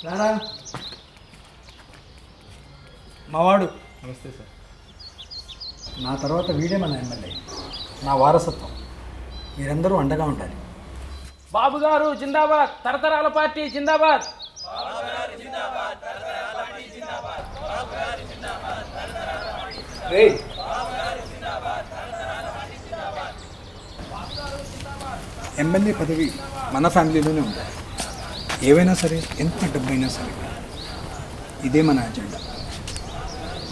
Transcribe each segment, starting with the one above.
రారా మావాడు. నమస్తే సార్. నా తర్వాత వీడే మన ఎమ్మెల్యే, నా వారసత్వం. మీరందరూ అండగా ఉండాలి. బాబు గారు జిందాబాద్, తరతరాల పార్టీ జిందాబాద్. ఎమ్మెల్యే పదవి మన ఫ్యామిలీలోనే ఉండాలి. ఏవైనా సరే, ఎంత డబ్బైనా సరే, ఇదే మన అజెండా.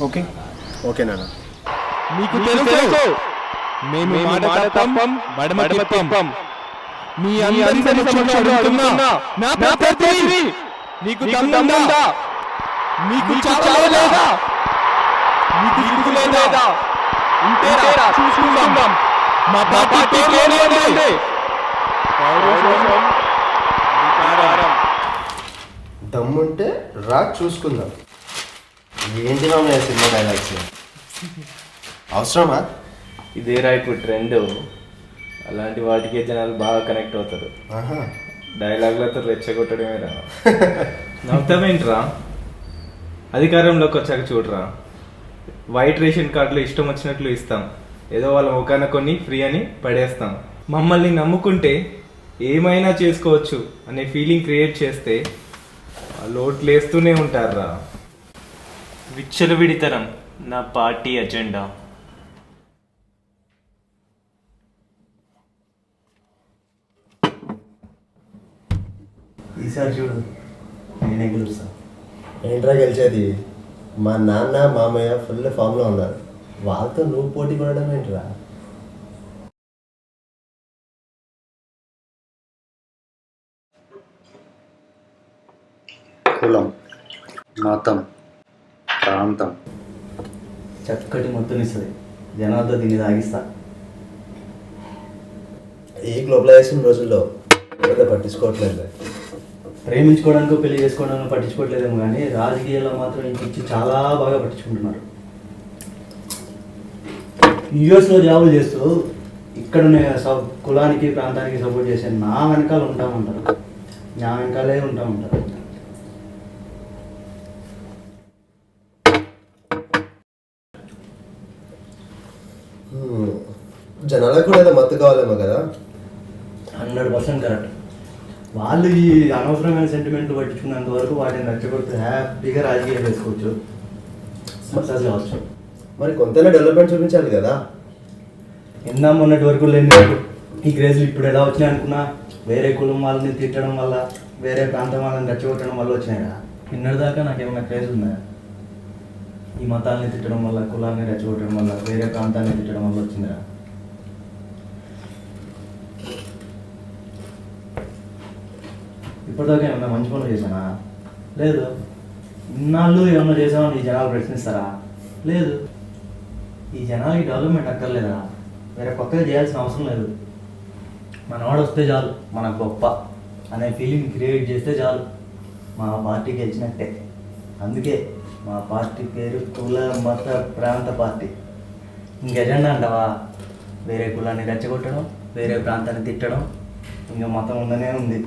ఓకే ఓకే నాన్న. మీకు తెలుసు మేము మాట తప్పం, మడమ తిప్పం. మీ అందరి సమక్షంలో అడుగుతున్నా, నా ప్రత్యర్థి నీకు దమ్ముందా? నీకు చావలేదా? నీకు దిక్కు లేదా? ఉంటేరా చూసుకుందాం. మా పార్టీ పేరేంటి? దమ్ముంటే రా చూసుకుందాం. ఏంటి మామయ్య సినిమా డైలాగ్స్ అవసరమా? ఇదేరా ఇప్పుడు ట్రెండ్. అలాంటి వాటికే జనాలు బాగా కనెక్ట్ అవుతారు. డైలాగులతో రెచ్చగొట్టడమేరా. నవ్వుతామేంట్రా? అధికారంలోకి వచ్చాక చూడరా, వైట్ రేషన్ కార్డులు ఇష్టం వచ్చినట్లు ఇస్తాం, ఏదో వాళ్ళ ముఖాన కొన్ని ఫ్రీ అని పడేస్తాం. మమ్మల్ని నమ్ముకుంటే ఏమైనా చేసుకోవచ్చు అనే ఫీలింగ్ క్రియేట్ చేస్తే లోట్లేస్తూనే ఉంటారా. విచ్చలవిడితనం నా పార్టీ అజెండా. ఈసారి చూడు, నేనే గెలుస్తా. ఏంట్రా గెలిచేది? మా నాన్న మామయ్య ఫుల్ ఫామ్లో ఉన్నారు, వాళ్ళతో నువ్వు పోటీ పడడం ఏంట్రా? కులం, మతం, ప్రాంతం చక్కటి మొత్తునిస్తుంది. జనాలతో దీన్ని తాగిస్తా. ఈ గ్లోబలైజేషన్ రోజుల్లో ఎవరైతే పట్టించుకోవట్లేదు. ప్రేమించుకోవడానికి పెళ్లి చేసుకోవడానికి పట్టించుకోవట్లేదేమో, కానీ రాజకీయాల్లో మాత్రం ఇంకొచ్చి చాలా బాగా పట్టించుకుంటున్నారు. యూఎస్లో జాబులు చేస్తూ ఇక్కడ కులానికి ప్రాంతానికి సపోర్ట్ చేసే నా వెనకాల ఉంటామంటారు, నా వెనకాలే ఉంటామంటారు. జనాలకు కూడా ఏదో మత్తు కావాలేమో కదా. 100% కరెక్ట్. వాళ్ళు ఈ అనవసరమైన సెంటిమెంట్లు పట్టించుకున్నంత వరకు వాటిని రెచ్చగొడుతూ హ్యాపీగా రాజకీయాలు వేసుకోవచ్చు, సక్సెస్ కావచ్చు. మరి కొంతైనా డెవలప్మెంట్ చూపించాలి కదా. ఎన్నా మొన్నటి వరకు లేని ఈ క్రేజ్లు ఇప్పుడు ఎలా వచ్చినాయి అనుకున్నా, వేరే కులం వాళ్ళని తిట్టడం వల్ల, వేరే ప్రాంతం వాళ్ళని రెచ్చగొట్టడం వల్ల వచ్చినాయిరా. నిన్నటిదాకా నాకేమన్నా క్రేజ్ ఉన్నాయా? ఈ మతాలని తిట్టడం వల్ల, కులాన్ని రెచ్చగొట్టడం వల్ల, వేరే ప్రాంతాన్ని తిట్టడం వల్ల వచ్చిందిరా. ఇప్పటిదాకా ఏమన్నా మంచి పనులు చేశానా? లేదు. ఇన్నాళ్ళు ఏమన్నా చేసామని ఈ జనాలు ప్రశ్నిస్తారా? లేదు. ఈ జనాలకి డెవలప్మెంట్ అక్కర్లేదా? వేరే కొత్తగా చేయాల్సిన అవసరం లేదు. మనవాడు వస్తే చాలు, మన గొప్ప అనే ఫీలింగ్ క్రియేట్ చేస్తే చాలు, మా పార్టీ గెలిచినట్టే. అందుకే మా పార్టీ పేరు కుల మత ప్రాంత పార్టీ. ఇంక ఎజెండా అంటావా? వేరే కులాన్ని రెచ్చగొట్టడం, వేరే ప్రాంతాన్ని తిట్టడం, ఇంకా మతం ఉందనే ఉంది.